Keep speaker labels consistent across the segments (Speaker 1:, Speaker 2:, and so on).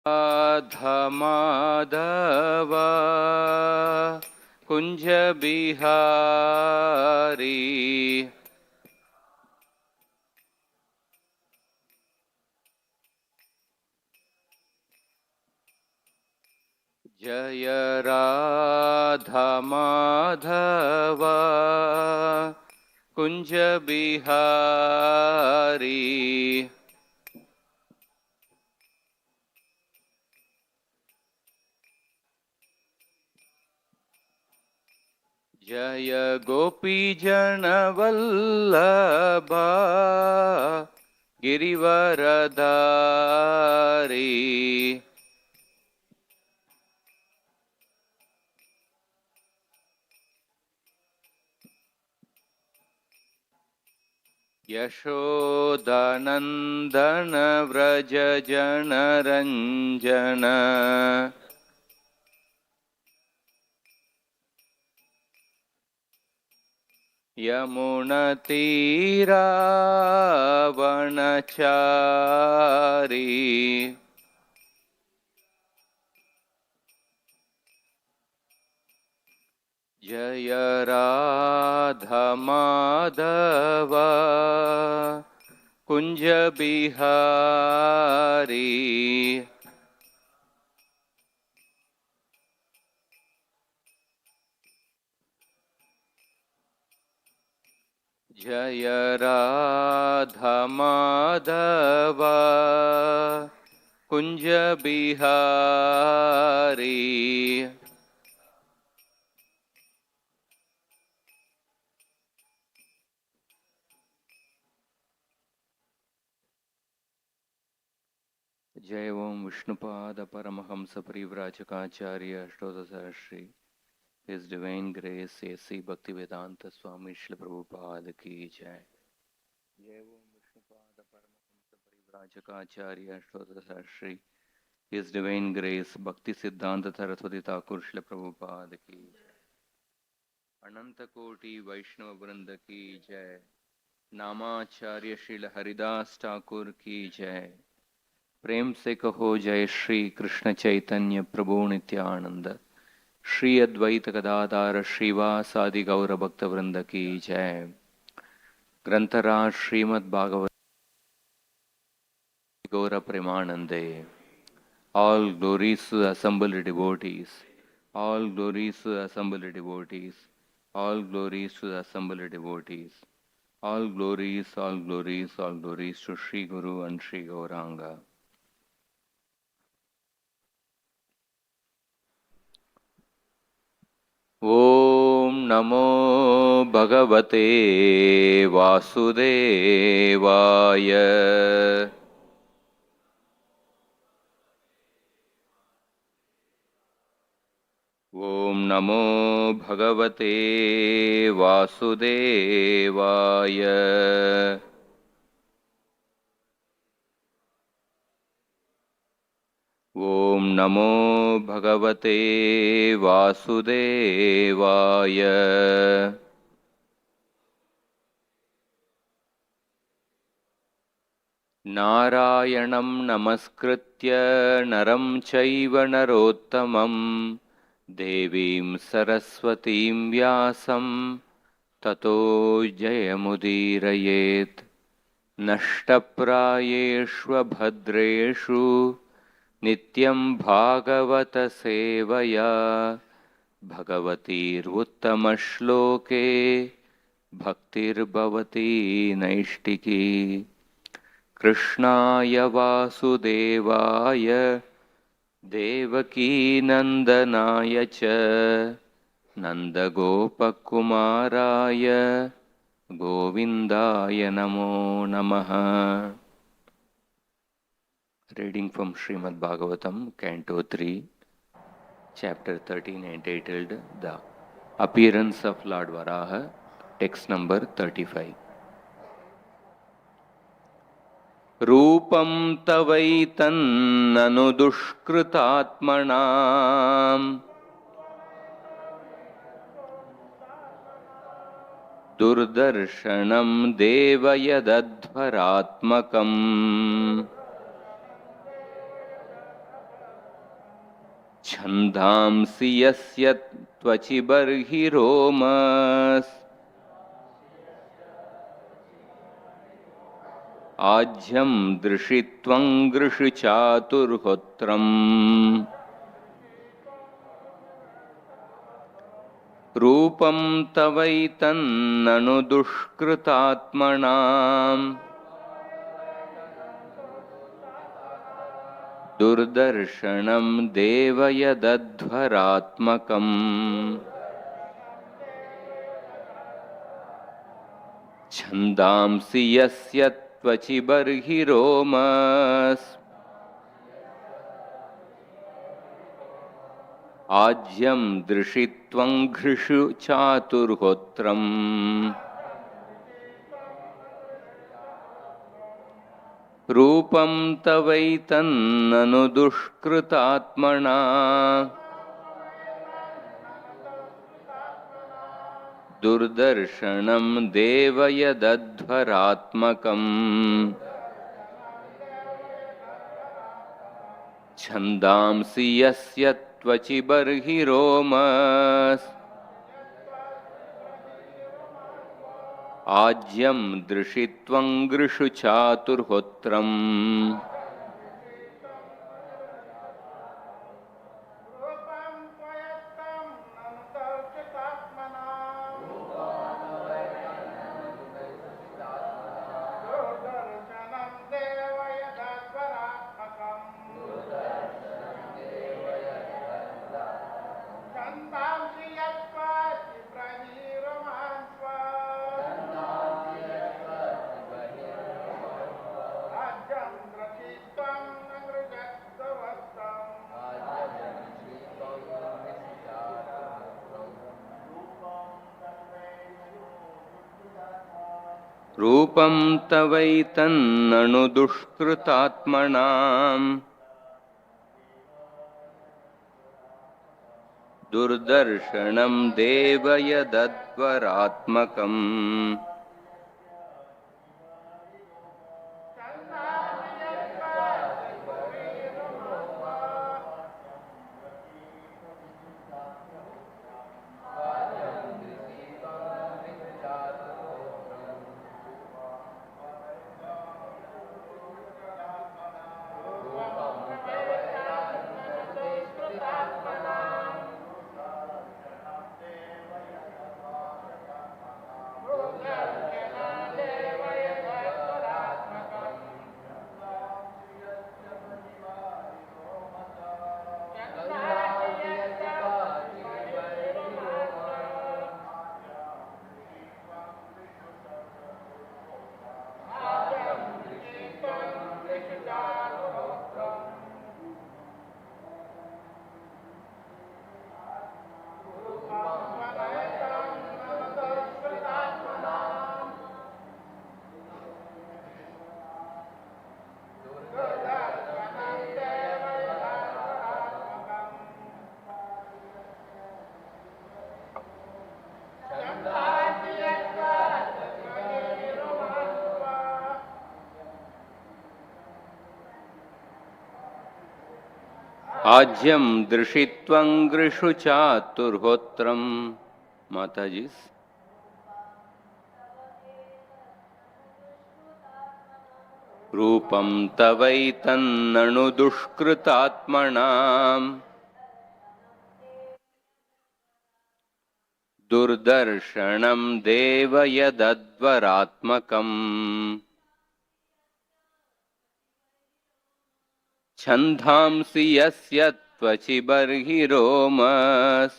Speaker 1: राधा माधव कुंज बिहारी जय राधा माधव कुंज बिहारी जय गोपी जन वल्लभ गिरिवरधारी यशोदानंदन व्रज जन रंजन यमुनतीरावनचारी जय राधा माधव कुंज बिहारी जय राधा माधव कुंज बिहारी जय ओम Vishnupad Paramhans परिव्राजकाचार्य अष्टोत्तर Shri His Divine Grace A.C. Bhaktivedanta Swami Srila Prabhupada की जय। जय ओम Vishnupad Paramhans परिव्राजकाचार्य अष्टोत्तर Shri His Divine Grace Bhakti Siddhanta Saraswati Thakur Srila Prabhupada की जय। अनंत कोटि वैष्णव वृंद की जय। नामाचार्य श्रील हरिदास ठाकुर की जय। प्रेम से कहो जय श्री कृष्ण चैतन्य प्रभु नित्यानंद श्री अद्वैत गदाधार श्रीवासादि गौर भक्त वृंद की जय। ग्रंथराज श्रीमद् भागवत गौर प्रेमानंदे। All glories to the assembled devotees. All glories to the assembled devotees. All glories to the assembled devotees. All glories, all glories, all glories to Sri Guru and Sri Gauranga. ॐ नमो भगवते वासुदेवाय। ॐ नमो भगवते वासुदेवाय। ॐ नमो भगवते वासुदेवाय। नारायणं नमस्कृत्य नरं चैव नरोत्तमं देवीं सरस्वतीं व्यासं ततो जयमुदीरयेत्। नष्टप्रायेष्वभद्रेषु नित्यं भागवत सेवया भगवतीर्उत्तमश्लोके भक्तिर्भवती नैष्टिकी। कृष्णाय वासुदेवाय देवकीनन्दनाय च नन्दगोपकुमाराय गोविन्दाय नमो नमः। Reading from Srimad Bhagavatam, Canto 3, Chapter 13, entitled The Appearance of Lord Varaha, text number 35. रूपं तवैतन्ननु दुष्कृतात्मनां दुर्दर्शनं देव यदध्वरात्मकम्। छन्दांसि यस्य त्वचि बर्हिरोमस् आज्यं दृशित्वं गृषि चातुर्होत्रम् रूपं तवैतन्ननु दुष्कृतात्मनाम् दुर्दर्शनं देव यदध्वरात्मकम् छन्दांसि यस्य त्वचि बर्हिरोमस् आज्यं दृशित्वं घृषु चातुर्होत्रम् रूपं तवैतन्ननु दुष्कृतात्मना दुर्दर्शनं देव यदध्वरात्मकम् छन्दांसि यस्य त्वचि बर्हिरोमस् आज्यं दृशित्वं गृषु चातुर्होत्रम् रूपं तवैतन्ननु दुष्कृतात्मनाम् दुर्दर्शनं देव यदध्वरात्मकम् आज्यं दृशित्वं गृषु चातुर्होत्रम् माताजी रूपं तवैतन्ननु दुष्कृतात्मनाम् दुर्दर्शनं देव यदध्वरात्मकम् छन्दांसि यस्य त्वचि बर्हिरोमस्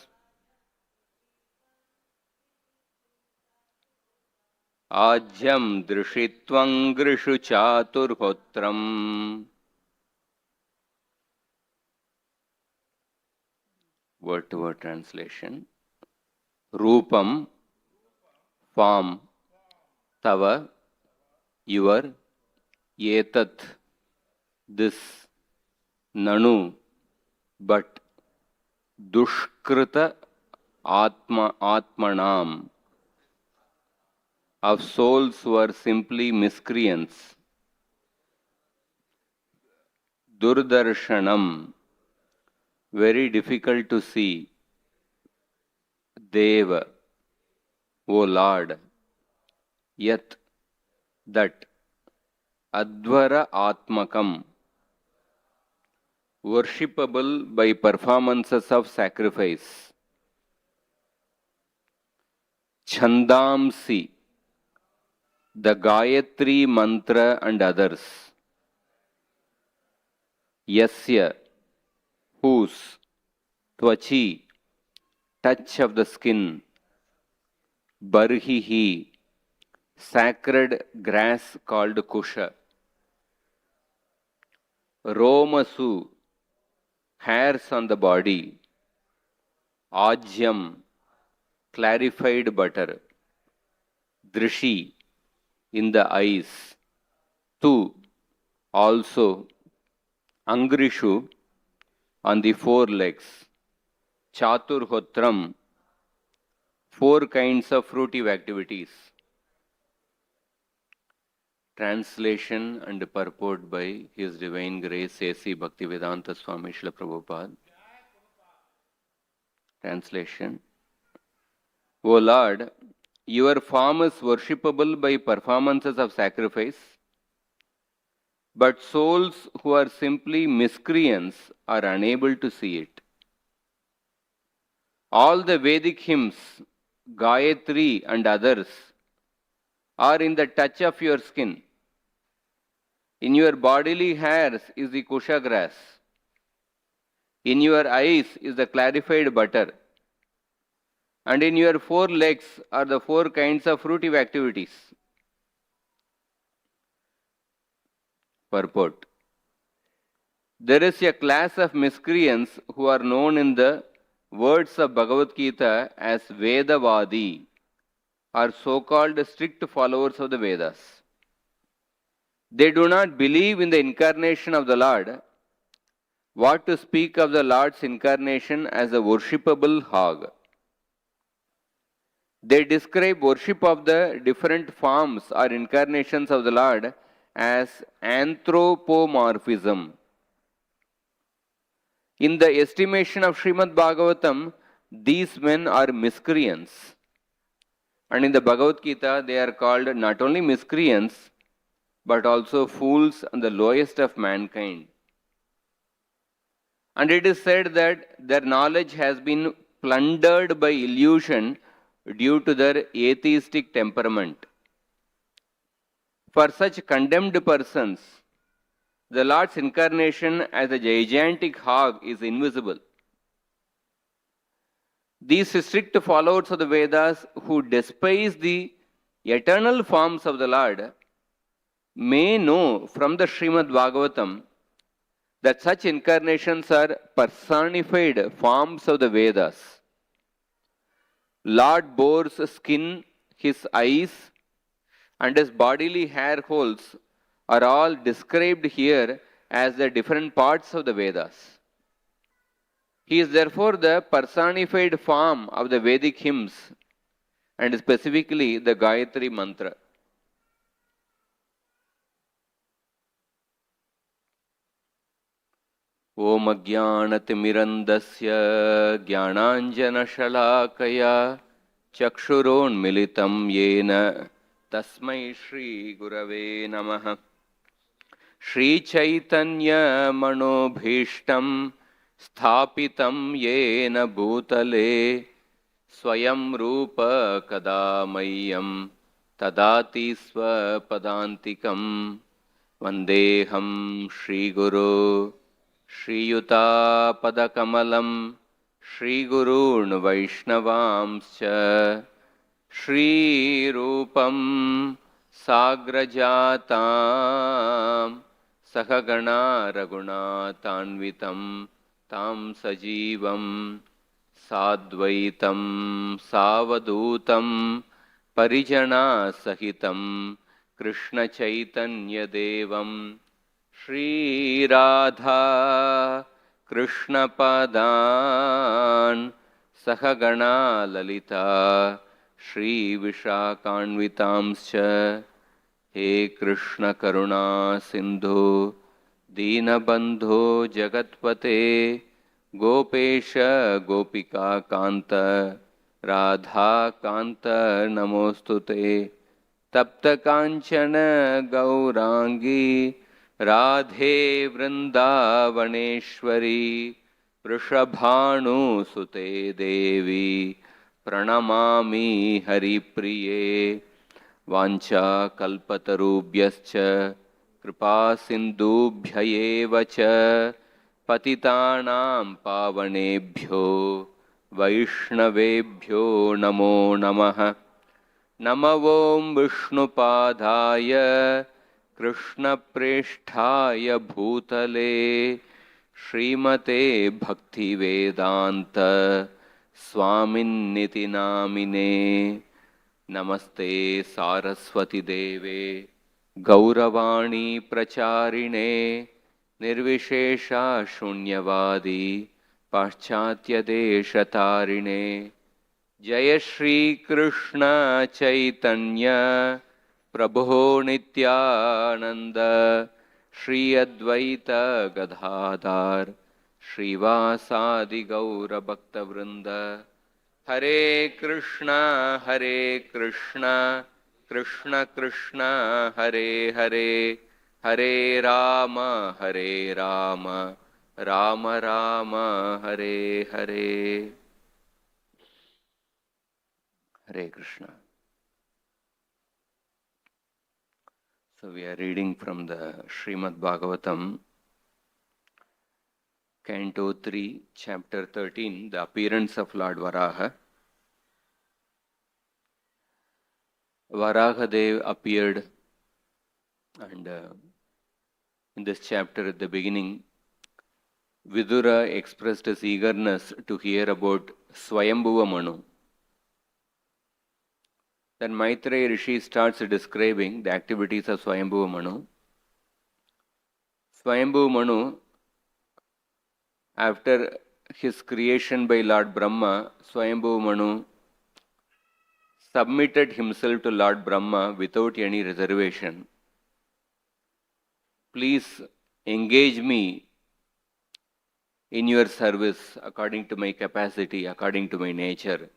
Speaker 1: आज्यं दृशित्वं गृषु चातुर्होत्रम् word to word translation. Rupam, form, tava, your, etat, this, nanu, but, dushkrita, atmanam, of souls who are simply miscreants. Durdarshanam, very difficult to see. Deva, O Lord, yet that Advara Atmakam, worshipable by performances of sacrifice, Chandamsi, the Gayatri mantra and others, Yasya, whose, Tvachi, touch of the skin, Barhihi, sacred grass called Kusha, Romasu, hairs on the body, Ajyam, clarified butter, Drishi, in the eyes, Tu, also, Angrishu, on the four legs, Chaturhotram, four kinds of fruitive activities. Translation and purport by His Divine Grace A.C. Bhaktivedanta Swami Srila Prabhupada. Translation. O Lord, your form is worshipable by performances of sacrifice, but souls who are simply miscreants are unable to see it. All the Vedic hymns, Gayatri and others, are in the touch of your skin. In your bodily hairs is the kusha grass. In your eyes is the clarified butter. And in your four legs are the four kinds of fruitive activities. Purport. There is a class of miscreants who are known in the words of Bhagavad Gita as Veda-vadi, or so-called strict followers of the Vedas. They do not believe in the incarnation of the Lord. What to speak of the Lord's incarnation as a worshipable hog? They describe worship of the different forms or incarnations of the Lord as anthropomorphism. In the estimation of Srimad Bhagavatam, these men are miscreants. And in the Bhagavad Gita, they are called not only miscreants, but also fools and the lowest of mankind. And it is said that their knowledge has been plundered by illusion due to their atheistic temperament. For such condemned persons, the Lord's incarnation as a gigantic hog is invisible. These strict followers of the Vedas who despise the eternal forms of the Lord may know from the Srimad Bhagavatam that such incarnations are personified forms of the Vedas. Lord boar's skin, his eyes, and his bodily hair holes are all described here as the different parts of the Vedas. He is therefore the personified form of the Vedic hymns, and specifically the Gayatri mantra. Om Ajnanatimirandasya Jnananjanashalakaya Chakshuronmilitam Yena Tasmai Shri Gurave Namaha. Shri Chaitanya Manobhishtam Sthapitam Yena Bhutale Swayam Rupa Kadamayam Tadati Swapadantikam Vandeham Shri Guru Shri Yuta Padakamalam Shri Gurun Vaishnavamscha Shri Rupam Sagrajatam Sahagana Raghunatanvitam Tam Sajivam Sadvaitam Savadutam Parijana Sahitam Krishna Chaitanya Devam Shri Radha Krishna Padan Sahagana Lalita Shri Vishakanvitamscha. He Krishna Karuna Sindhu Deenabandho Jagatpate Gopesha Gopika Kanta Radha Kanta Namostute Tapta Kanchana Gaurangi Radhe Vrindavaneshwari Vrishabhanu Sute Devi Pranamami Haripriye Vancha Kalpatarubhyascha Kripa Sindubhya cha Patitanam Pavanebhyo Vaishnavebhyo Namo Namaha Namavom Vishnupadaya Krishna Presthaya Bhutale Srimate Bhakti Vedanta Swamin Niti Namine Namaste Saraswati Deve Gauravani Pracharine Nirvishesha Shunyavadi Paschatya Deshatarine Jaya Shri Krishna Chaitanya Prabhu Nityananda Shri Advaita Gadadhar Srivasadi Gaura Bhakta Vrinda Hare Krishna Krishna Krishna Hare Hare Hare Rama Rama Rama Hare Hare. Hare Krishna. So we are reading from the Srimad Bhagavatam, Canto 3, Chapter 13, The Appearance of Lord Varaha. Varahadeva appeared, and in this chapter at the beginning, Vidura expressed his eagerness to hear about Swayambhuva Manu. Then Maitreya Rishi starts describing the activities of Swayambhuva Manu. Swayambhuva Manu, after his creation by Lord Brahma, Swayambhuva Manu submitted himself to Lord Brahma without any reservation. Please engage me in your service according to my capacity, according to my nature.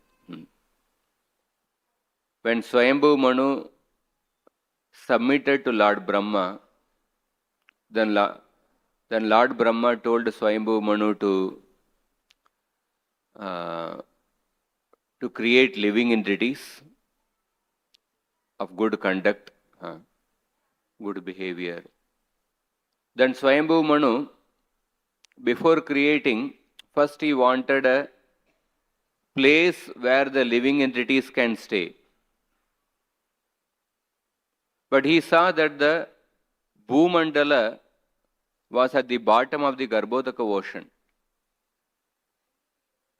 Speaker 1: When Swayambhuva Manu submitted to Lord Brahma, then Lord Brahma told Swayambhuva Manu to create living entities of good conduct, good behavior. Then Swayambhuva Manu, before creating, first he wanted a place where the living entities can stay. But he saw that the Bhumandala was at the bottom of the Garbhodaka ocean.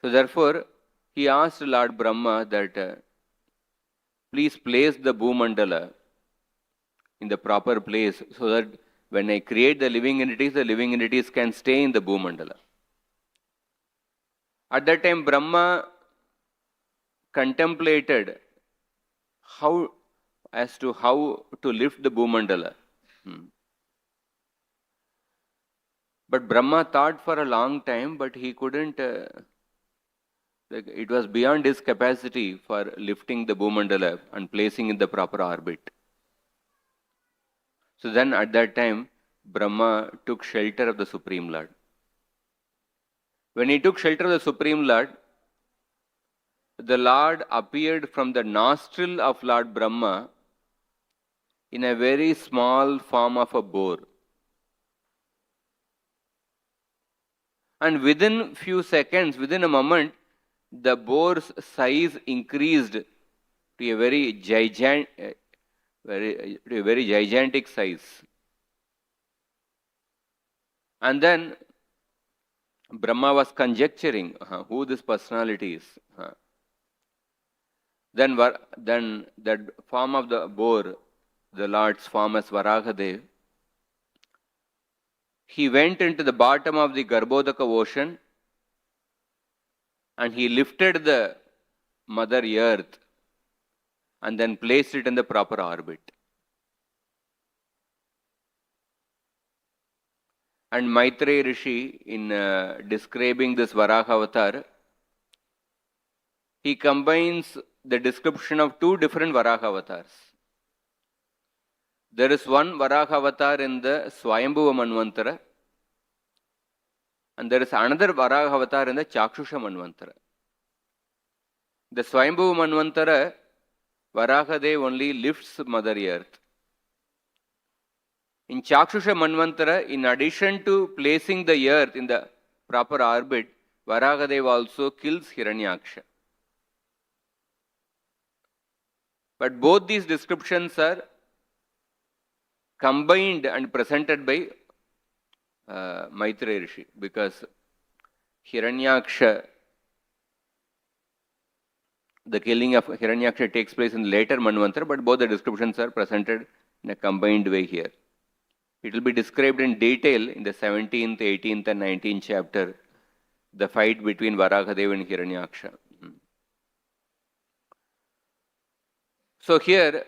Speaker 1: So therefore, he asked Lord Brahma that please place the Bhumandala in the proper place so that when I create the living entities can stay in the Bhumandala. At that time, Brahma contemplated how to lift the Bhumandala. But Brahma thought for a long time, but he couldn't, it was beyond his capacity for lifting the Bhumandala and placing in the proper orbit. So then at that time, Brahma took shelter of the Supreme Lord. When he took shelter of the Supreme Lord, the Lord appeared from the nostril of Lord Brahma in a very small form of a boar. And within few seconds, within a moment, the boar's size increased to a very gigantic size. And then Brahma was conjecturing who this personality is. Then that form of the boar, the Lord's form as Varahadeva, he went into the bottom of the Garbhodaka ocean and he lifted the Mother Earth and then placed it in the proper orbit. And Maitreya Rishi, in describing this Varaha avatar, he combines the description of two different Varaha avatars. There is one Varaha avatar in the Swayambhuva Manvantara, and there is another Varaha avatar in the Chakshusha Manvantara. The Swayambhuva Manvantara, Varahadeva only lifts Mother Earth. In Chakshusha Manvantara, in addition to placing the earth in the proper orbit, Varahadeva also kills Hiranyaksha. But both these descriptions are combined and presented by Maitreya Rishi, because Hiranyaksha, the killing of Hiranyaksha takes place in later Manvantara, but both the descriptions are presented in a combined way here. It will be described in detail in the 17th, 18th and 19th chapter, the fight between Varahadeva and Hiranyaksha. So here,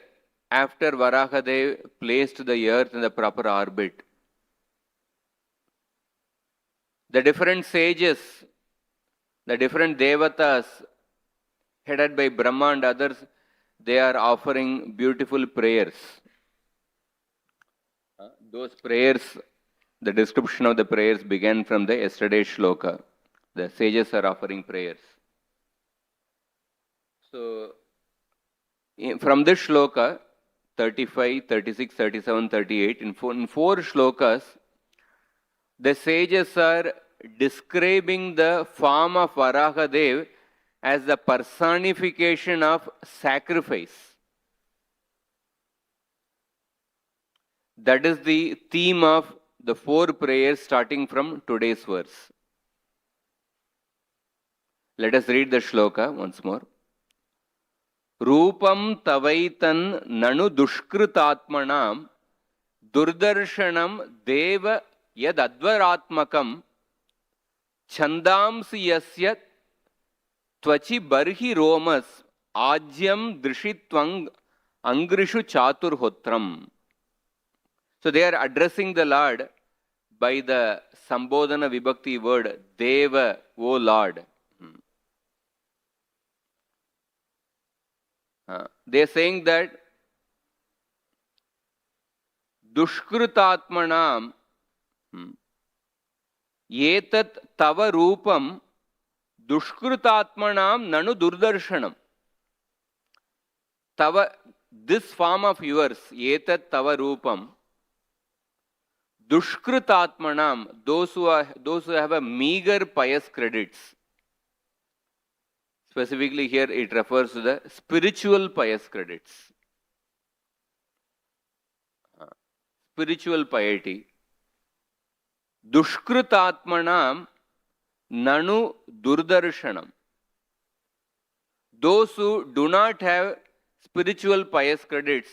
Speaker 1: after Varahadeva placed the earth in the proper orbit, the different sages, the different devatas, headed by Brahma and others, they are offering beautiful prayers. Those prayers, the description of the prayers began from the yesterday's shloka. The sages are offering prayers. So, from this shloka, 35, 36, 37, 38, in four shlokas, the sages are describing the form of Varahadeva as the personification of sacrifice. That is the theme of the four prayers starting from today's verse. Let us read the shloka once more. Rupam tavaitan nanu dushkritatmanam durdarshanam deva yad advaratmakam chandamsi yasya tvachi barhi romas ajyam drishitwang angrishu chaturhotram. So they are addressing the Lord by the Sambodhana Vibhakti word, Deva, O Lord. They are saying that Dushkritatmanam Yetat Tava Rupam Dushkritatmanam Nanu Durdarshanam. Tava, this form of yours, Yetat Tava Rupam, Dushkritatmanam, those who have a meager pious credits. Specifically here it refers to the spiritual pious credits. Spiritual piety. Dushkritatmanam nanu durdarshanam. Those who do not have spiritual pious credits,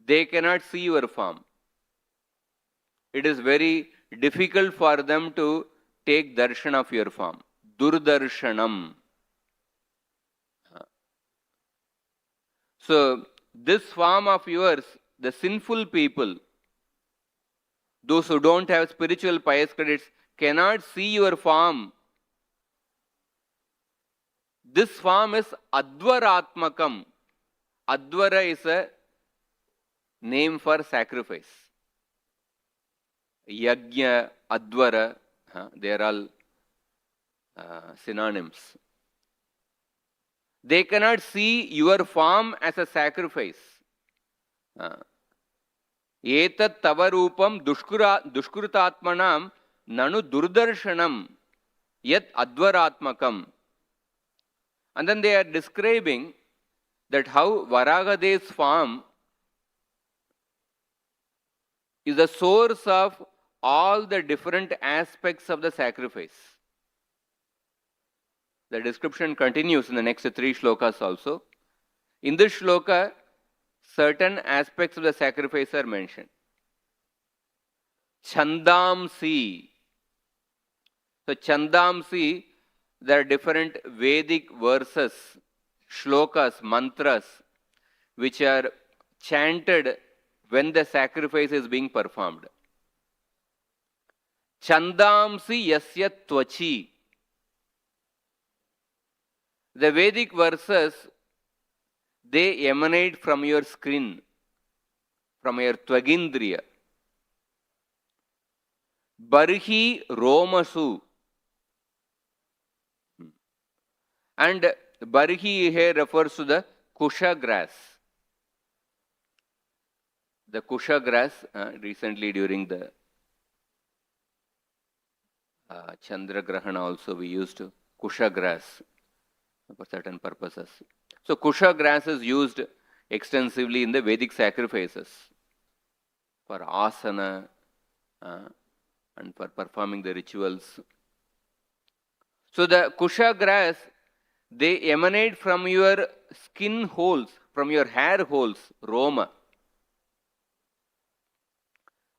Speaker 1: they cannot see your form. It is very difficult for them to take darshan of your form. Durdarshanam. So, this form of yours, the sinful people, those who don't have spiritual pious credits, cannot see your form. This form is Advaratmakam. Advara is a name for sacrifice. Yajna, Advara, they are all synonyms. They cannot see your form as a sacrifice. Etat tavarupam dushkritatmanam nanu durdarshanam yat advaratmakam. And then they are describing that how Varahadeva's form is the source of all the different aspects of the sacrifice. The description continues in the next three shlokas also. In this shloka, certain aspects of the sacrifice are mentioned. Chandamsi. So Chandamsi, there are different Vedic verses, shlokas, mantras, which are chanted when the sacrifice is being performed. Chandamsi yasya tvachi. The Vedic verses, they emanate from your skin, from your tvagindriya. Barhi romasu. And barhi here refers to the kusha grass. The kusha grass, recently during the Chandra Grahana also we used kusha grass for certain purposes. So kusha grass is used extensively in the Vedic sacrifices for asana and for performing the rituals. So the kusha grass, they emanate from your skin holes, from your hair holes, roma.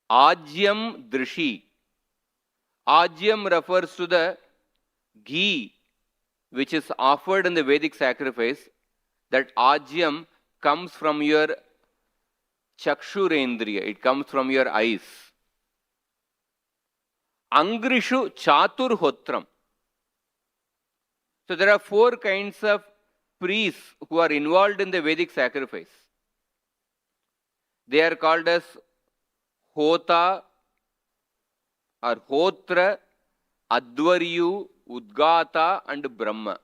Speaker 1: Ajyam drishi. Ajyam refers to the ghee which is offered in the Vedic sacrifice. That ajyam comes from your chakshurendriya, it comes from your eyes. Angrishu chaturhotram. So there are 4 kinds of priests who are involved in the Vedic sacrifice. They are called as Hota or Hotra, Advaryu, Udgata and Brahma.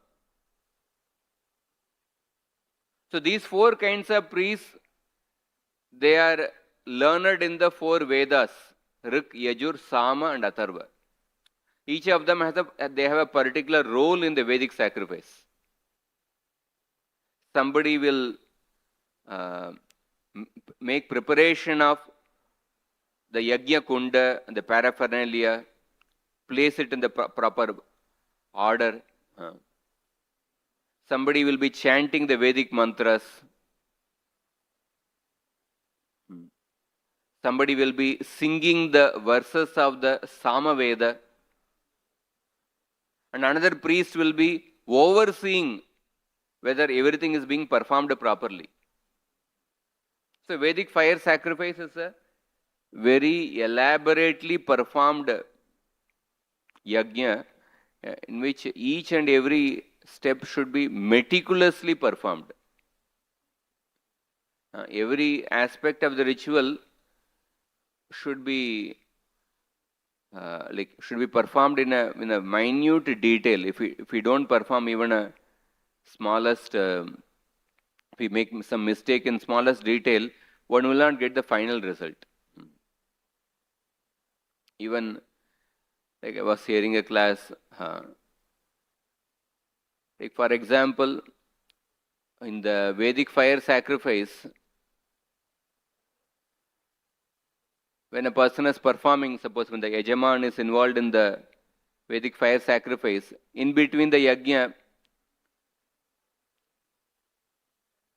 Speaker 1: So these 4 kinds of priests, they are learned in the 4 Vedas, Rik, Yajur, Sama and Atharva. Each of them they have a particular role in the Vedic sacrifice. Somebody will make preparation of the Yajna Kunda and the paraphernalia, place it in the proper order. Somebody will be chanting the Vedic mantras. Somebody will be singing the verses of the Samaveda. And another priest will be overseeing whether everything is being performed properly. So Vedic fire sacrifice is a very elaborately performed yajna in which each and every step should be meticulously performed. Every aspect of the ritual should be performed in a minute detail. If we don't perform even a smallest, if we make some mistake in smallest detail, one will not get the final result. Even like I was hearing a class, like for example, in the Vedic fire sacrifice, when a person is performing, suppose when the Yajaman is involved in the Vedic fire sacrifice, in between the yajna,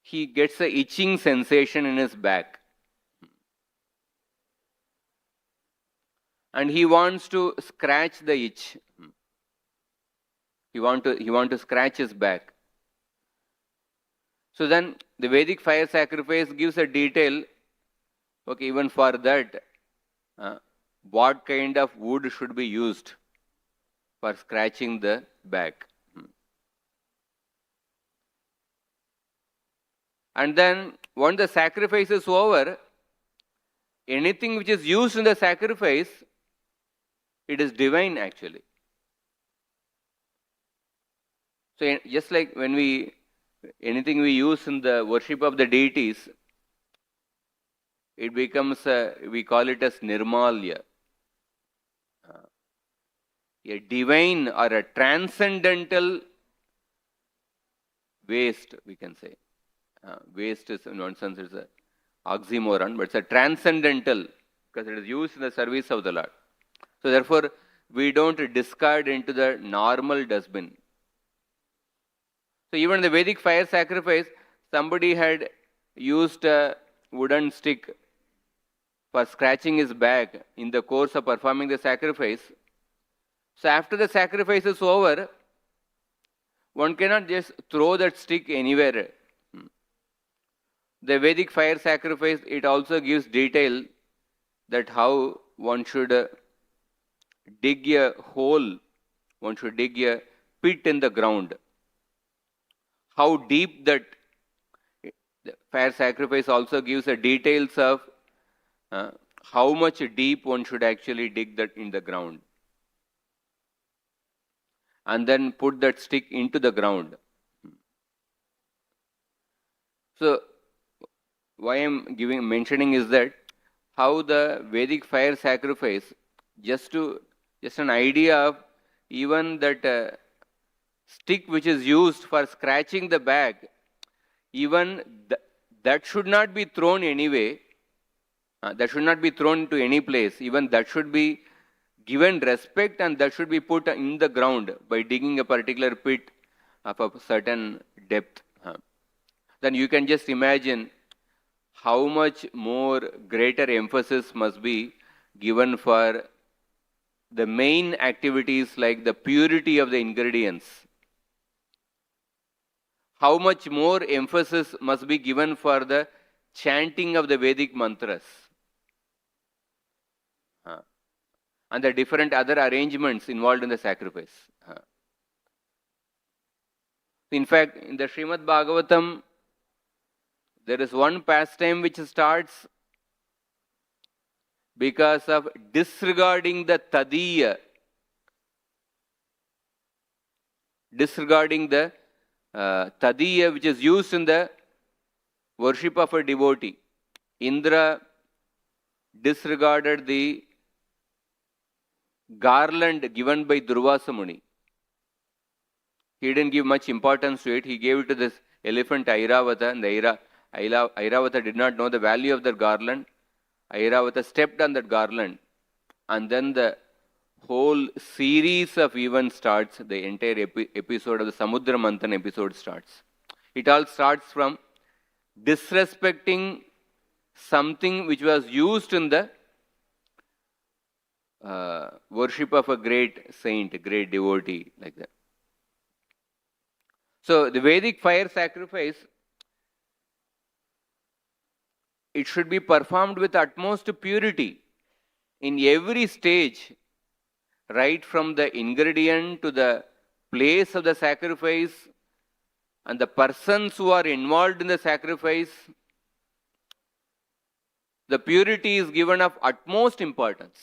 Speaker 1: he gets a itching sensation in his back. And he wants to scratch the itch. He want to scratch his back. So then the Vedic fire sacrifice gives a detail. Okay, even for that, what kind of wood should be used for scratching the back. And then once the sacrifice is over, anything which is used in the sacrifice, it is divine actually. So just like when anything we use in the worship of the deities, it becomes, we call it as nirmalya. A divine or a transcendental waste, we can say. Waste is, in one sense, it's an oxymoron, but it's a transcendental because it is used in the service of the Lord. So therefore, we don't discard into the normal dustbin. So even in the Vedic fire sacrifice, somebody had used a wooden stick for scratching his back in the course of performing the sacrifice. So after the sacrifice is over, one cannot just throw that stick anywhere. The Vedic fire sacrifice, it also gives detail that how one should dig a hole, one should dig a pit in the ground. How deep that the fire sacrifice also gives the details of how much deep one should actually dig that in the ground. And then put that stick into the ground. So, why I'm mentioning is that how the Vedic fire sacrifice, just an idea of even that stick which is used for scratching the bag, even that should not be thrown anyway. That should not be thrown to any place. Even that should be given respect, and that should be put in the ground by digging a particular pit of a certain depth. Then you can just imagine how much more greater emphasis must be given for the main activities like the purity of the ingredients. How much more emphasis must be given for the chanting of the Vedic mantras and the different other arrangements involved in the sacrifice. In fact, in the Srimad Bhagavatam, there is one pastime which starts because of disregarding the tadiya, disregarding the tadiya which is used in the worship of a devotee. Indra disregarded the garland given by Durvasa Muni. He didn't give much importance to it. He gave it to this elephant Airavata, and the Airavata did not know the value of that garland. Airavata stepped on that garland, and then the whole series of events starts. The entire episode of the Samudra Manthan episode starts. It all starts from disrespecting something which was used in the worship of a great saint, a great devotee, like that. So the Vedic fire sacrifice, it should be performed with utmost purity in every stage, right from the ingredient to the place of the sacrifice and the persons who are involved in the sacrifice. The purity is given of utmost importance.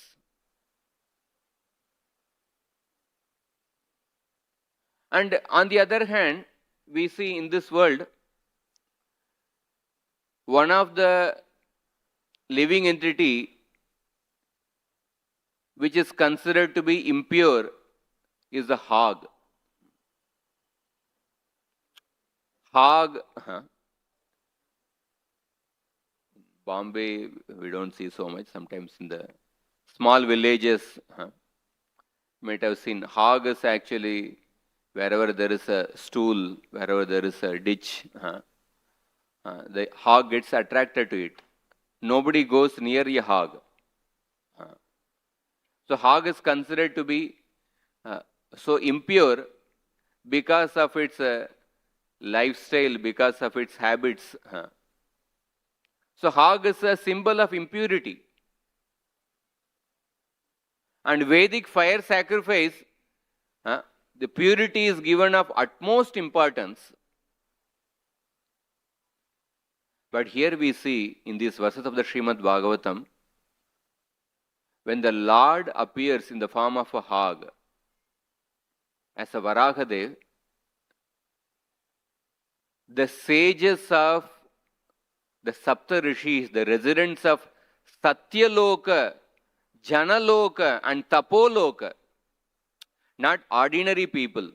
Speaker 1: And on the other hand, we see in this world, one of the living entity which is considered to be impure is the hog. Hog, Bombay, we don't see so much. Sometimes in the small villages, you might have seen hog is actually wherever there is a stool, wherever there is a ditch, the hog gets attracted to it. Nobody goes near a hog. So hog is considered to be so impure because of its lifestyle, because of its habits. So hog is a symbol of impurity. And Vedic fire sacrifice, the purity is given of utmost importance. But here we see in these verses of the Srimad Bhagavatam, when the Lord appears in the form of a hog as a Varahadeva, the sages of the Sapta Rishis, the residents of Satyaloka, Janaloka and Tapoloka, not ordinary people,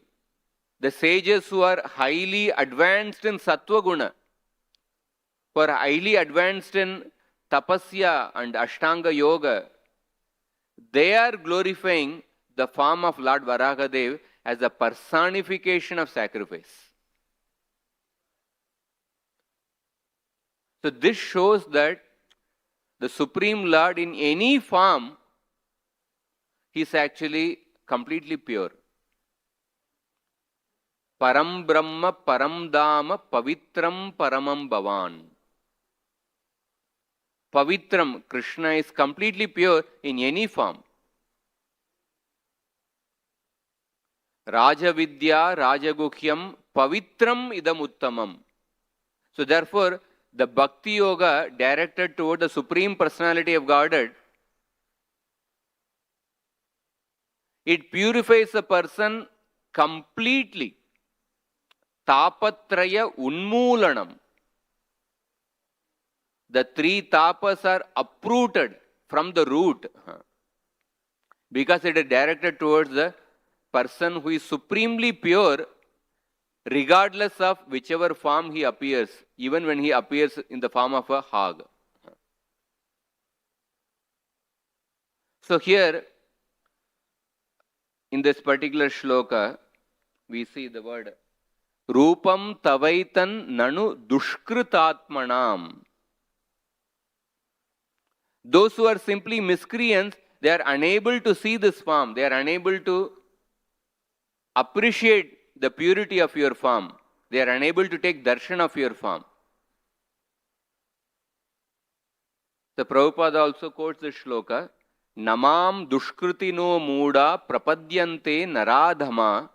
Speaker 1: the sages who are highly advanced in Sattva Guna, who are highly advanced in Tapasya and Ashtanga Yoga, they are glorifying the form of Lord Varahadeva as a personification of sacrifice. So this shows that the Supreme Lord in any form, he is actually completely pure. Param Brahma, Param Dhamma, Pavitram Paramam Bhavan. Pavitram, Krishna is completely pure in any form. Rajavidya Rajaguhyam Pavitram Idam Uttamam. So therefore, the Bhakti Yoga directed toward the Supreme Personality of Godhead, it purifies a person completely. Tapatraya Unmoolanam. The three tapas are uprooted from the root because it is directed towards the person who is supremely pure, regardless of whichever form he appears, even when he appears in the form of a hog. So here, in this particular shloka, we see the word Rupam Tavaitan Nanu Dushkritatmanam. Those who are simply miscreants, they are unable to see this form. They are unable to appreciate the purity of your form. They are unable to take darshan of your form. The Prabhupada also quotes this shloka, Namam dushkritino mooda prapadyante naradhama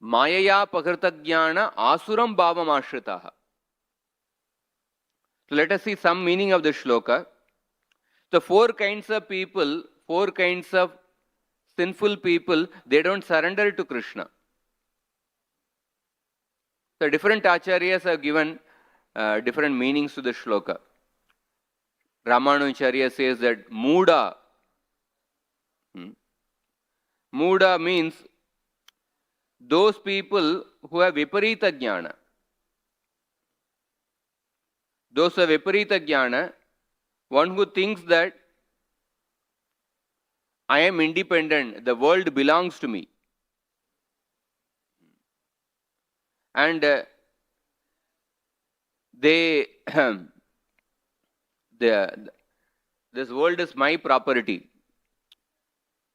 Speaker 1: mayaya pakritagyana asuram bhavam ashritaha. So let us see some meaning of the shloka. The four kinds of people, four kinds of sinful people, they don't surrender to Krishna. So different acharyas have given different meanings to the shloka. Ramanujacharya says that Muda. Muda means those people who have Viparita Jnana. Those who have Viparita Jnana, one who thinks that I am independent, the world belongs to me. And this world is my property.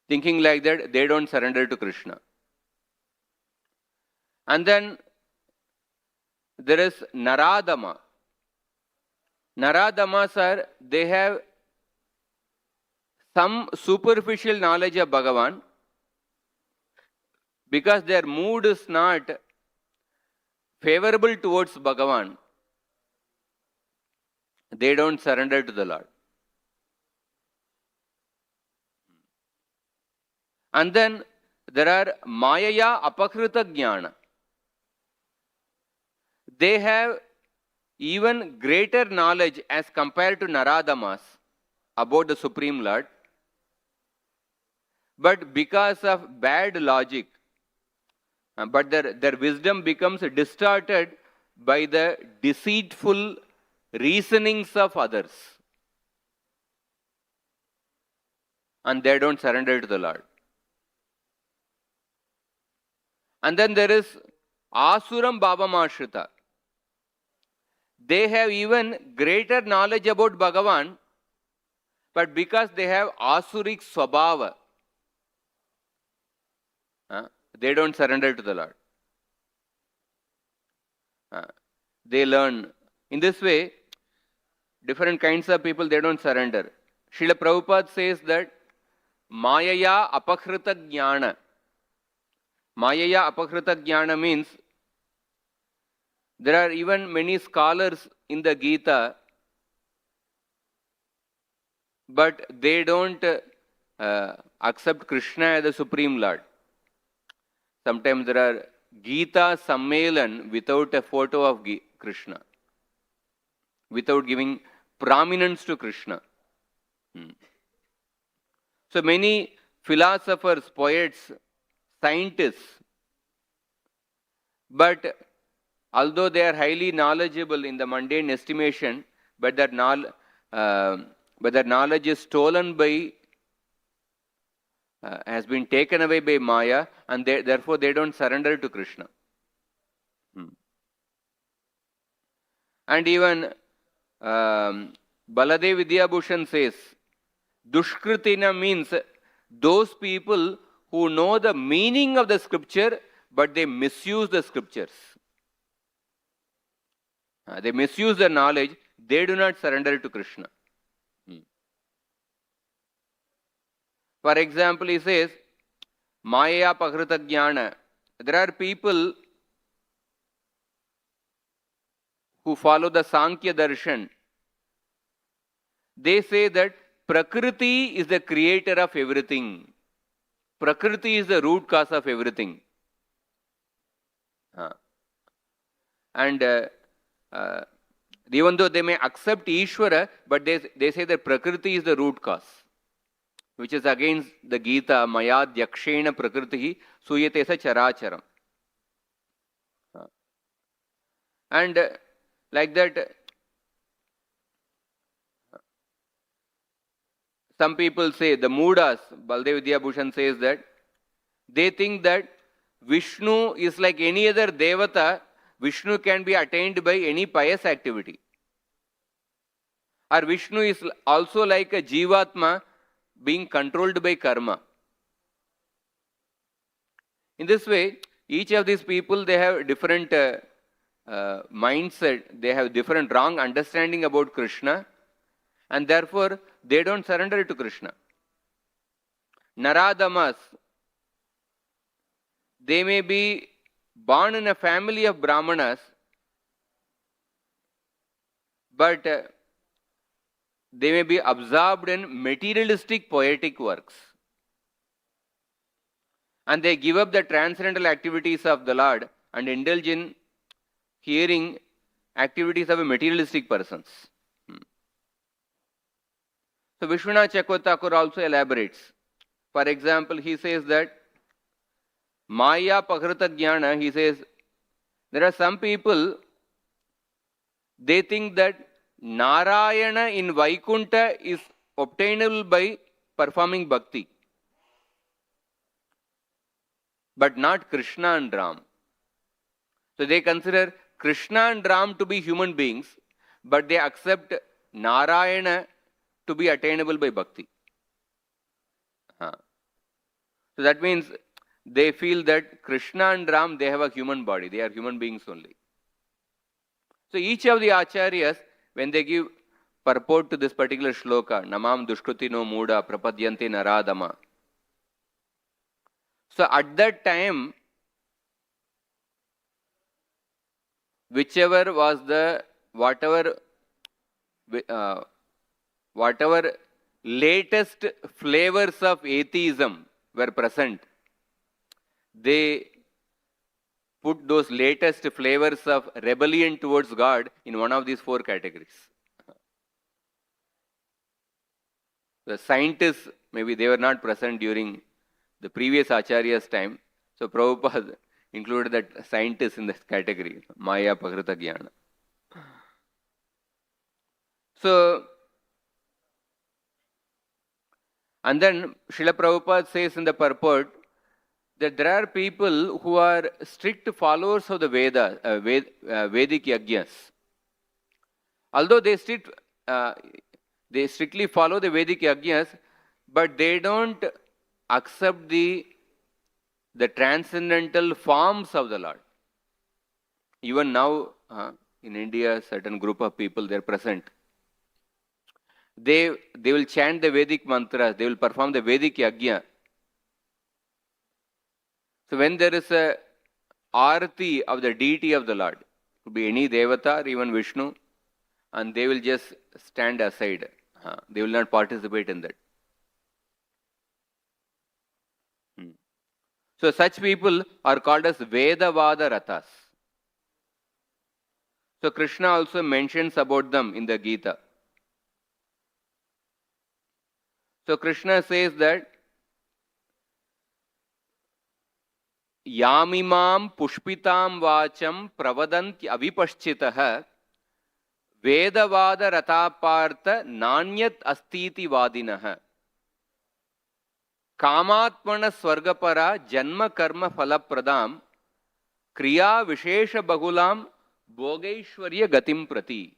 Speaker 1: Thinking like that, they don't surrender to Krishna. And then there is Naradama. Naradamas are, they have some superficial knowledge of Bhagavan, because their mood is not favorable towards Bhagavan. They don't surrender to the Lord. And then there are Mayaya Apakrita Jnana. They have even greater knowledge as compared to Naradamas about the Supreme Lord. But because of bad logic, but their wisdom becomes distorted by the deceitful reasonings of others. And they don't surrender to the Lord. And then there is Asuram Bhavamashrita. They have even greater knowledge about Bhagavan, but because they have Asurik Swabhava, they don't surrender to the Lord. They learn. In this way, different kinds of people, they don't surrender. Srila Prabhupada says that Mayaya Apakrita Jnana. Mayaya Apakrita Jnana means there are even many scholars in the Gita, but they don't accept Krishna as the Supreme Lord. Sometimes there are Gita Sammelan without a photo of Krishna, without giving prominence to Krishna. So many philosophers, poets, scientists, but although they are highly knowledgeable in the mundane estimation, but their knowledge is stolen by, has been taken away by Maya, and therefore they don't surrender to Krishna. And even Baladev Vidyabhushan says, Dushkritina means those people who know the meaning of the scripture, but they misuse the scriptures. They misuse the knowledge, they do not surrender to Krishna. For example, he says, Maya Pakrita Jnana. There are people who follow the Sankhya Darshan. They say that Prakriti is the creator of everything. Prakriti is the root cause of everything. And even though they may accept Ishvara, but they say that Prakriti is the root cause, which is against the Gita, Maya Yakshena Prakriti Suyate sa Characharam. And like that, some people say, the Moodas, Baldev Vidya Bhushan says that, they think that Vishnu is like any other Devata. Vishnu can be attained by any pious activity. Or Vishnu is also like a Jivatma being controlled by karma. In this way, each of these people, they have different mindset, they have different wrong understanding about Krishna, and therefore they don't surrender to Krishna. Naradamas, they may be born in a family of Brahmanas, but they may be absorbed in materialistic poetic works. And they give up the transcendental activities of the Lord and indulge in hearing activities of materialistic persons. So Vishwanath Chakravarti Thakur also elaborates. For example, he says that Maya Pakrita Jnana, he says, there are some people, they think that Narayana in Vaikunta is obtainable by performing bhakti, but not Krishna and Ram. So they consider Krishna and Ram to be human beings, but they accept Narayana to be attainable by bhakti. So that means they feel that Krishna and Ram, they have a human body. They are human beings only. So each of the acharyas, when they give purport to this particular shloka, Namam Dushkrutino Muda Prapadyanti Naradama. So at that time, whichever was the, whatever latest flavors of atheism were present, they put those latest flavors of rebellion towards God in one of these four categories. The scientists, maybe they were not present during the previous Acharya's time. So Prabhupada included that scientists in this category, Maya Pakrita Jnana. So, and then Srila Prabhupada says in the purport that there are people who are strict followers of the Vedic yajnas. Although they strictly follow the Vedic yajnas, but they don't accept the transcendental forms of the Lord. Even now, in India, certain group of people, they are present. They will chant the Vedic mantras, they will perform the Vedic yajna. So when there is a arati of the deity of the Lord, it could be any devata or even Vishnu, and they will just stand aside. They will not participate in that. So such people are called as Veda-vadi rathas. So Krishna also mentions about them in the Gita. So Krishna says that Yamimam pushpitam vacham pravadanti avipaschitaha Veda-vadi rathapartha nanyat astiti vadinaha Kamatmana swargapara janma karma falapradam kriya vishesha bagulam bhogaishwarya gatim prati.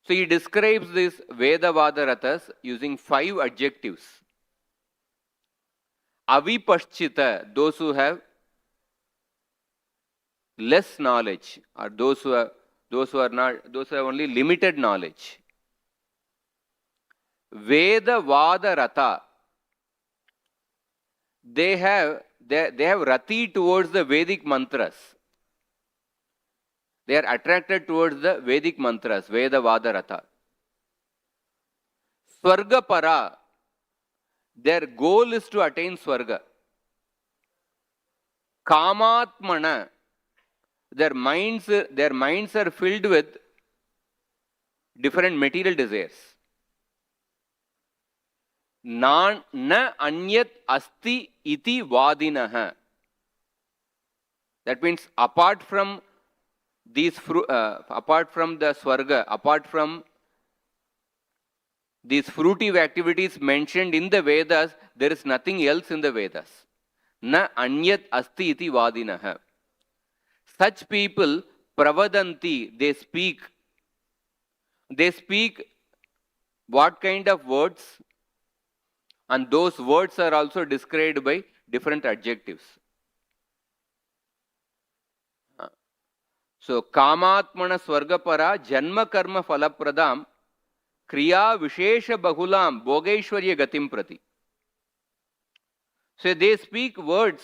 Speaker 1: So he describes this Veda-vadi rathas using 5 adjectives. Avipaschita, those who have less knowledge, or those who have only limited knowledge. Veda-vadi ratha, they have rati towards the Vedic mantras. They are attracted towards the Vedic mantras, Veda-vadi Ratha. Swarga para, their goal is to attain Swarga. Kamatmana, their minds are filled with different material desires. Na anyat asti iti vadinaha. That means apart from these apart from the Swarga, apart from these fruitive activities mentioned in the Vedas, there is nothing else in the Vedas. Na anyat asti iti vadinaha. Such people, pravadanti, they speak. They speak what kind of words? And those words are also described by different adjectives. So, kamatmana swargapara janma karma falapradam kriya vishesha bahulam bhogaishwarya gatim prati. So, they speak words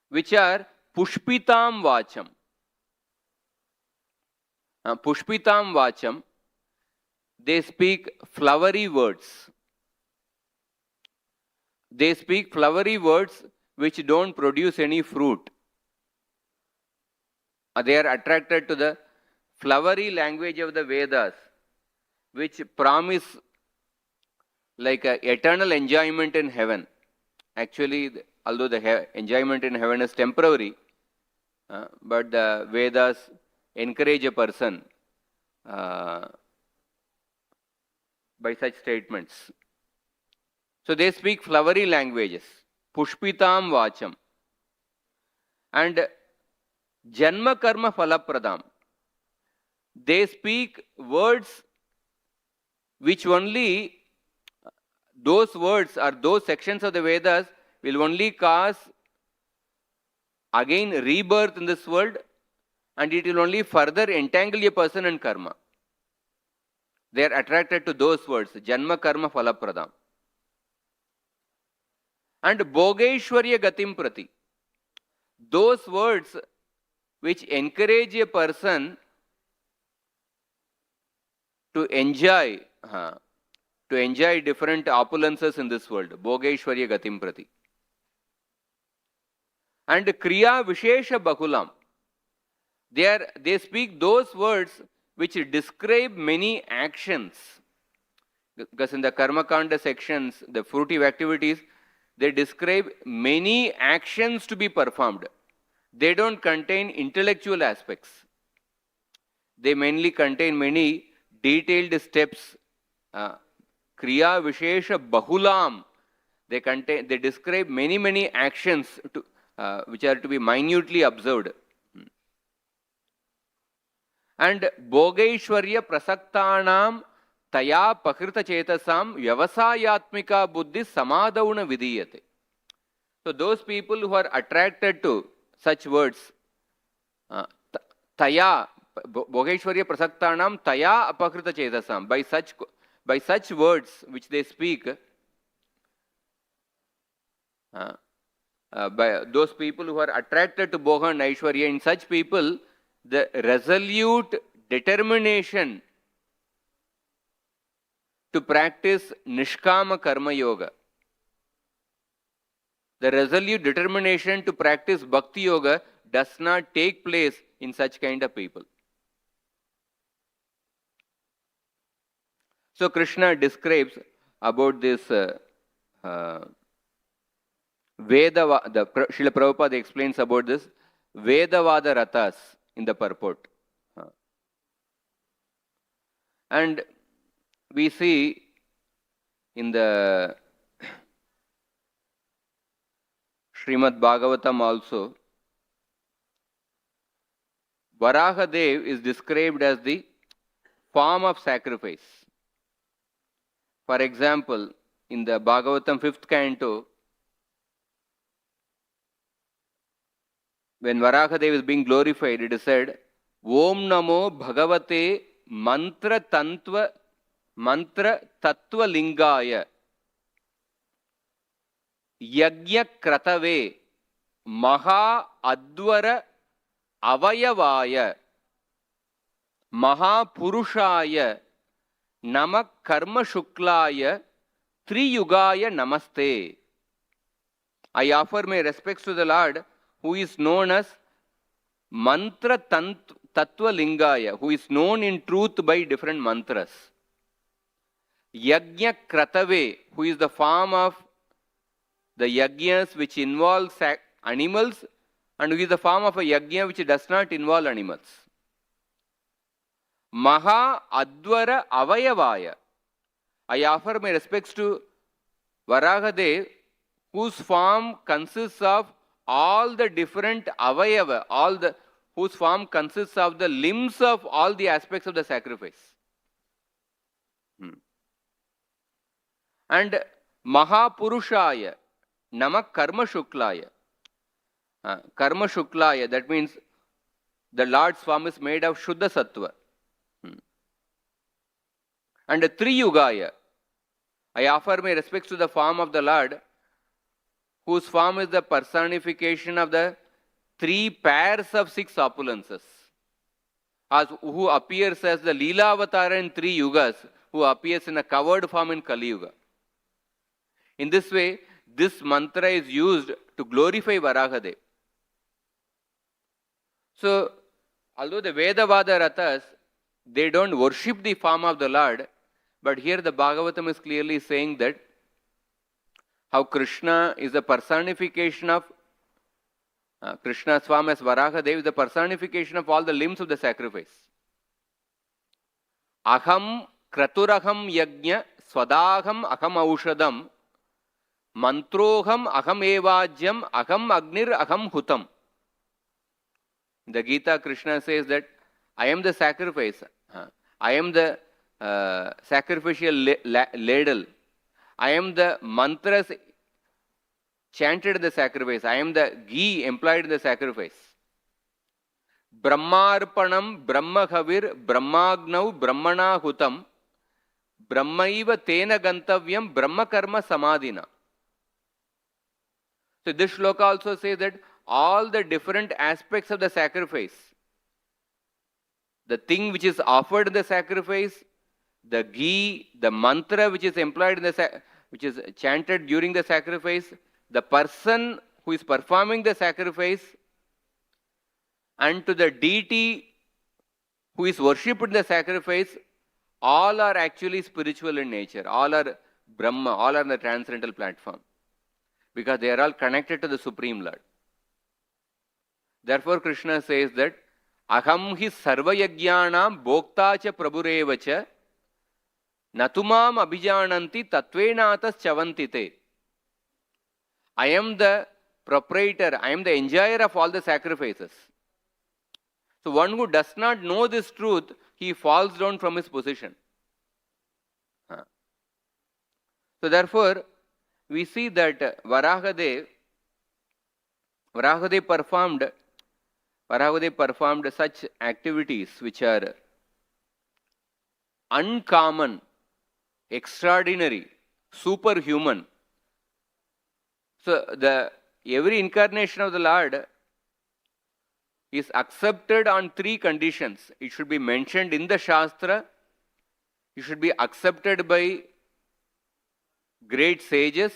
Speaker 1: which are pushpitam vacham. Pushpitam vacham, they speak flowery words. They speak flowery words which don't produce any fruit. They are attracted to the flowery language of the Vedas, which promise like an eternal enjoyment in heaven. Actually, although the enjoyment in heaven is temporary, but the Vedas encourage a person by such statements. So they speak flowery languages, pushpitam vacham, and janma karma falapradam. They speak words which only, those words or those sections of the Vedas will only cause again rebirth in this world, and it will only further entangle a person in karma. They are attracted to those words, janma karma falapradam. And bhogaishwarya gatim prati. Those words which encourage a person to enjoy different opulences in this world. Bhogaishwarya gatim prati. And kriya vishesha bahulam. They speak those words which describe many actions. Because in the karma kanda sections, the fruitive activities, they describe many actions to be performed. They don't contain intellectual aspects. They mainly contain many detailed steps. Kriya vishesha bahulam. They describe many actions which are to be minutely observed. And bhogaishwarya prasaktanam taya pakrita chetasam vyavasayatmika buddhi samadauna vidiyate. So those people who are attracted to such words, taya, bhogaishwarya prasaktanam taya apakrita chetasam, by such words which they speak, by those people who are attracted to bhoga and aishwarya, in such people, the resolute determination to practice nishkama karma yoga, the resolute determination to practice bhakti yoga does not take place in such kind of people. So Krishna describes about this Srila Prabhupada explains about this Veda-vadi rathas in the purport. And we see in the Srimad Bhagavatam also, Varahadeva is described as the form of sacrifice. For example, in the Bhagavatam 5th canto, when Varahadeva is being glorified, it is said, Om Namo Bhagavate Mantra Tattva Lingaya. Yagya Kratave Maha Advara Avayavaya Mahapurushaya Namak Karma Shuklaya Triyugaya Namaste. I offer my respects to the Lord, who is known as Mantra Tattva Lingaya, who is known in truth by different mantras. Yajna Kratave, who is the form of the yajnas which involve animals, and who is the form of a yajna which does not involve animals. Maha Advara Avayavaya. I offer my respects to Varahadeva, whose form consists of all the different avayava, whose form consists of the limbs of all the aspects of the sacrifice. And Mahapurushaya, Namak Karma Shuklaya. Karma Shuklaya, that means the Lord's form is made of Shuddha Sattva. And Triyugaya, I offer my respects to the form of the Lord, whose form is the personification of the 3 pairs of 6 opulences, who appears as the Leela Avatara in 3 yugas, who appears in a covered form in Kali Yuga. In this way, this mantra is used to glorify Varahadeva. So, although the Veda-vadi Rathas, they don't worship the form of the Lord, but here the Bhagavatam is clearly saying that how Krishna is the personification of Krishna's form as Varahadeva is the personification of all the limbs of the sacrifice. Aham kraturaham yajna swadaham aham aushadam mantroham aham evajyam aham agnir aham hutam. In the Gita, Krishna says that I am the sacrifice. I am the sacrificial ladle. I am the mantras chanted in the sacrifice. I am the ghee employed in the sacrifice. Brahmarpanam Brahmakhavir Brahmagnau Brahmana Hutam Brahmaiva Tena Gantavyam Brahmakarma Samadhina. So this shloka also says that all the different aspects of the sacrifice, the thing which is offered in the sacrifice, the ghee, the mantra which is employed in the which is chanted during the sacrifice, the person who is performing the sacrifice, and to the deity who is worshipped in the sacrifice, all are actually spiritual in nature. All are Brahma, all are on the transcendental platform, because they are all connected to the Supreme Lord. Therefore, Krishna says that Aham hi sarva yajnanam bhokta cha prabhurevacha natumam abhijananti tatvenatas chavantite. I am the proprietor, I am the enjoyer of all the sacrifices. So one who does not know this truth, he falls down from his position. So therefore, we see that Varahadeva performed such activities which are uncommon, extraordinary, superhuman. So every incarnation of the Lord is accepted on 3 conditions. It should be mentioned in the Shastra, it should be accepted by great sages,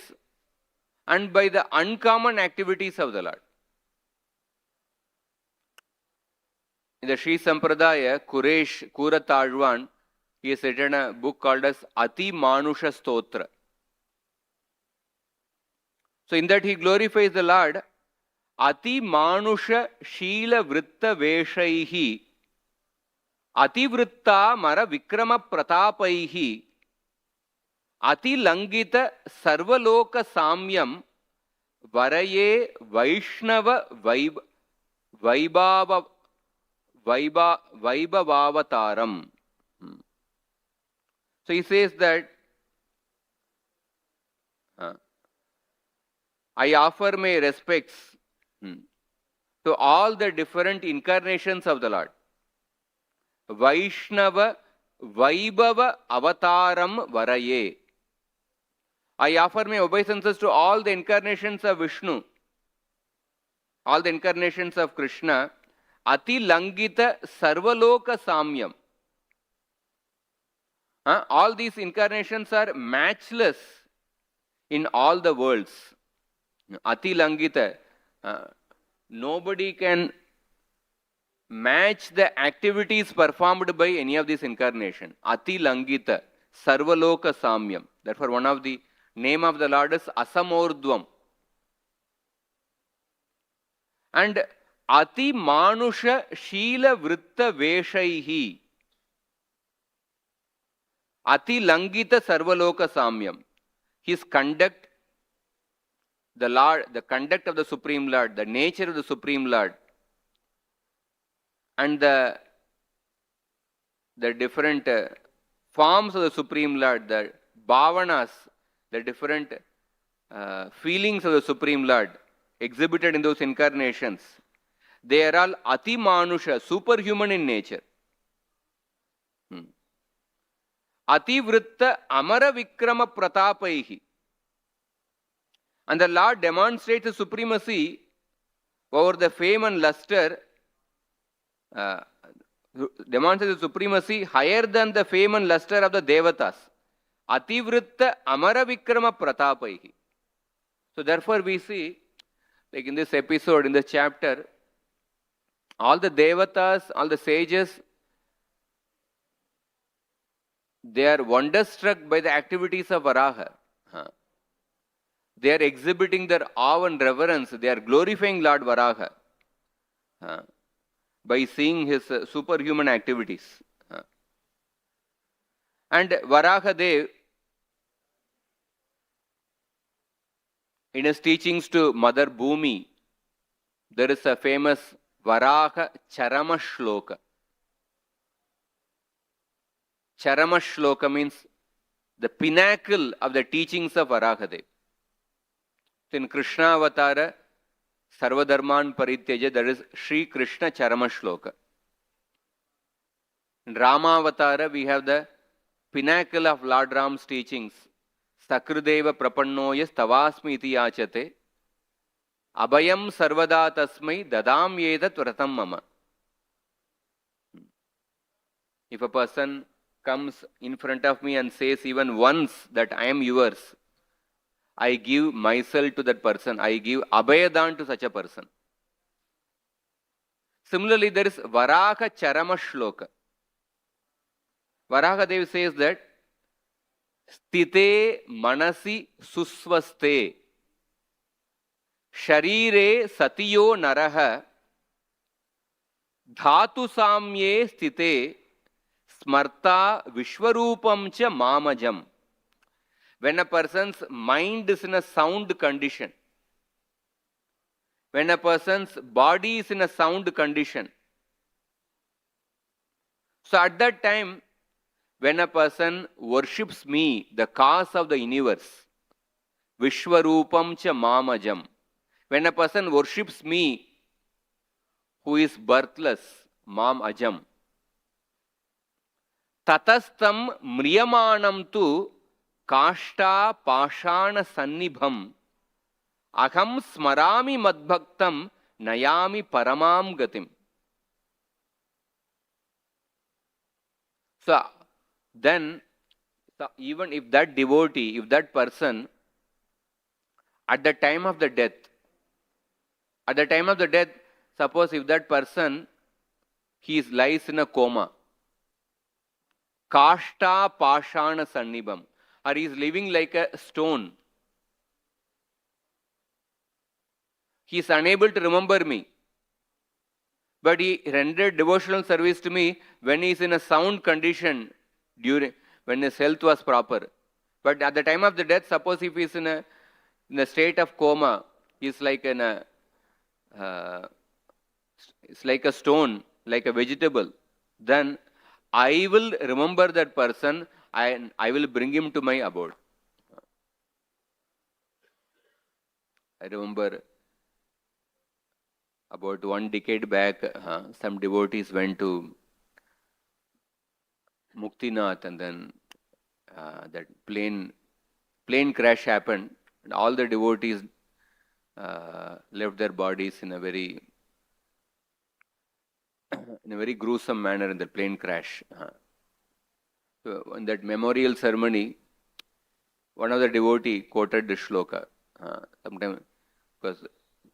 Speaker 1: and by the uncommon activities of the Lord. In the Sri Sampradaya, Kuresh Kuratalwan, he has written a book called as Ati Manusha Stotra. So in that he glorifies the Lord. Ati Manusha Sheela Vritta Veshaihi Ati Vritta Mara Vikrama Pratapaihi Ati Langita Sarvaloka Samyam Varaye Vaishnava Vaibhavavataram. So he says that I offer my respects to all the different incarnations of the Lord. Vaishnava Vaibhava Avataram Varaye. I offer my obeisances to all the incarnations of Vishnu, all the incarnations of Krishna. Ati Langita Sarvaloka Samyam. All these incarnations are matchless in all the worlds. Ati Langita. Nobody can match the activities performed by any of these incarnations. Ati Langita Sarvaloka Samyam. Therefore, one of the name of the Lord is Asamordhvam. And Ati Manusha Sheela Vritta Veshaihi. Ati Langita Sarvaloka Samyam. His conduct, the Lord, the conduct of the Supreme Lord, the nature of the Supreme Lord, and the different forms of the Supreme Lord, the bhavanas, the different feelings of the Supreme Lord exhibited in those incarnations, they are all Ati Manusha, superhuman in nature. Ati Vritta Amara Vikrama Pratapaihi. And the Lord demonstrates the supremacy over the fame and luster, demonstrates the supremacy higher than the fame and luster of the Devatas. Ati Vritta Amara Vikrama Pratapaihi. So therefore we see, like in this episode, in this chapter, all the Devatas, all the sages, they are wonderstruck by the activities of Varaha. They are exhibiting their awe and reverence. They are glorifying Lord Varaha by seeing his superhuman activities. And Varahadev, in his teachings to Mother Bhumi, there is a famous Varaha Charama Shloka. Charama Shloka means the pinnacle of the teachings of Varahadev. In Krishna Avatara, Sarvadharman Parityaja, there is Sri Krishna Charama Shloka. In Rama Avatara, we have the pinnacle of Lord Ram's teachings. Sakrudeva Prapannoya Stavasmi iti yachate. Abhayam Sarvada Tasmai Dadam Yedat Vratam Mama. If a person comes in front of me and says even once that I am yours, I give myself to that person. I give Abhayadan to such a person. Similarly, there is Varaha Charama Shloka. Varahadev says that Stite Manasi Susvaste Sharire Satiyo Naraha Dhatu Samye Stite Smarta Vishwarupam Cha Mamajam. When a person's mind is in a sound condition, when a person's body is in a sound condition, so at that time, when a person worships me, the cause of the universe, Vishwarupam cha mamajam, when a person worships me, who is birthless, mam ajam, tatastam mriyamanam tu Kashta Pashana Sannibham Aham Smarami Madbhaktam Nayami Paramam Gatim. So then, even if that devotee, if that person, at the time of the death, suppose if that person, he lies in a coma, Kashta Pashana Sannibham, or he is living like a stone. He is unable to remember me. But he rendered devotional service to me when he is in a sound condition, when his health was proper. But at the time of the death, suppose if he is in a state of coma, he is like it's like a stone, like a vegetable. Then I will remember that person. I will bring him to my abode. I remember about 1 decade back, some devotees went to Muktinath, and then that plane plane crash happened, and all the devotees left their bodies in a very gruesome manner in the plane crash. So in that memorial ceremony, one of the devotee quoted the shloka. Sometime because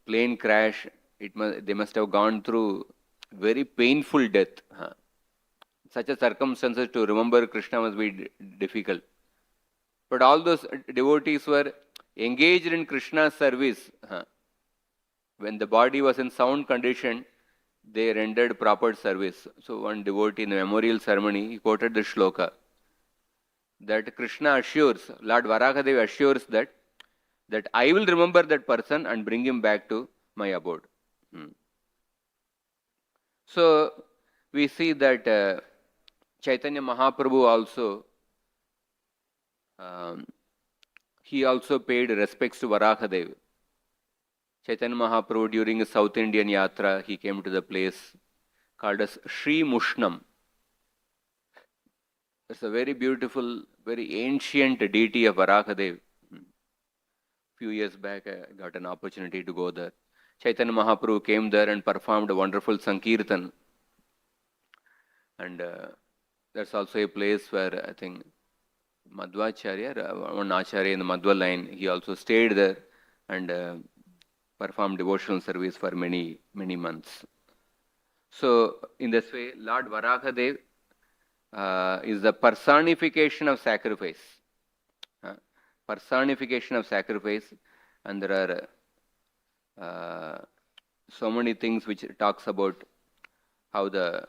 Speaker 1: plane crash, they must have gone through very painful death. Such a circumstances to remember Krishna must be difficult. But all those devotees were engaged in Krishna's service. When the body was in sound condition, they rendered proper service. So one devotee in the memorial ceremony, he quoted the shloka that Krishna assures, Lord Varahadeva assures that I will remember that person and bring him back to my abode. So we see that Chaitanya Mahaprabhu also, he also paid respects to Varahadeva. Chaitanya Mahaprabhu, during his South Indian Yatra, he came to the place called as Sri Mushnam. It's a very beautiful, very ancient deity of Varahadeva. Few years back, I got an opportunity to go there. Chaitanya Mahaprabhu came there and performed a wonderful Sankirtan. And there's also a place where I think Madhvacharya, one Acharya in the Madhva line, he also stayed there and performed devotional service for many, many months. So, in this way, Lord Varahadev is the personification of sacrifice. Personification of sacrifice, and there are so many things which it talks about how the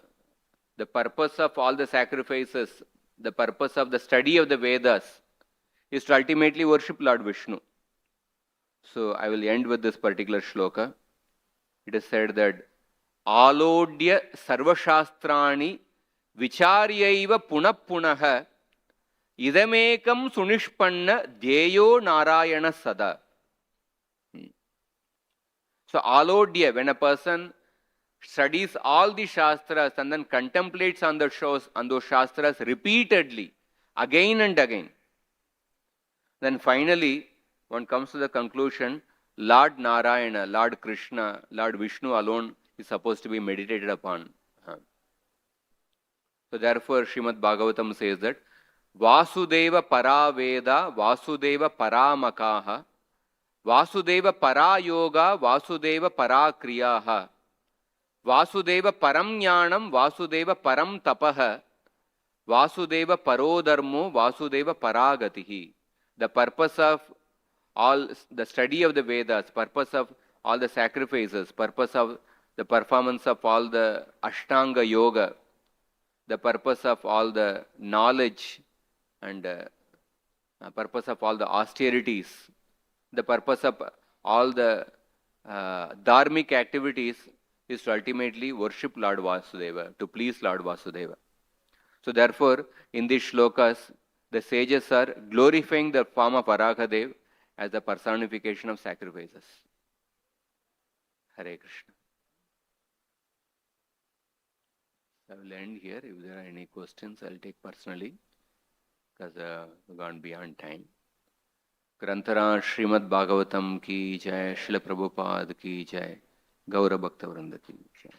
Speaker 1: purpose of all the sacrifices, the purpose of the study of the Vedas is to ultimately worship Lord Vishnu. So I will end with this particular shloka. It is said that Alodya sarvashastrani vicharyaiva punaha idamekam sunishpanna dhyeyo narayana sada. So Alodya, when a person studies all the shastras and then contemplates on those shastras repeatedly, again and again, then finally one comes to the conclusion, Lord Narayana, Lord Krishna, Lord Vishnu alone is supposed to be meditated upon. So therefore Srimad Bhagavatam says that Vasudeva para Veda, Vasudeva para Makaha, Vasudeva para Yoga, Vasudeva para Kriyaha, Vasudeva param jnanam, Vasudeva param tapaha, Vasudeva paro dharmo, Vasudeva paragatihi. The purpose of all the study of the Vedas, purpose of all the sacrifices, purpose of the performance of all the Ashtanga Yoga, the purpose of all the knowledge and purpose of all the austerities, the purpose of all the dharmic activities is to ultimately worship Lord Vasudeva, to please Lord Vasudeva. So therefore, in these shlokas, the sages are glorifying the form of Varahadev as the personification of sacrifices. Hare Krishna. I will end here. If there are any questions, I'll take personally, because we've gone beyond time. Grantara Srimad Bhagavatam ki jai, Srila Prabhupada ki jai, Gaura Bhakta Vrinda ki jai.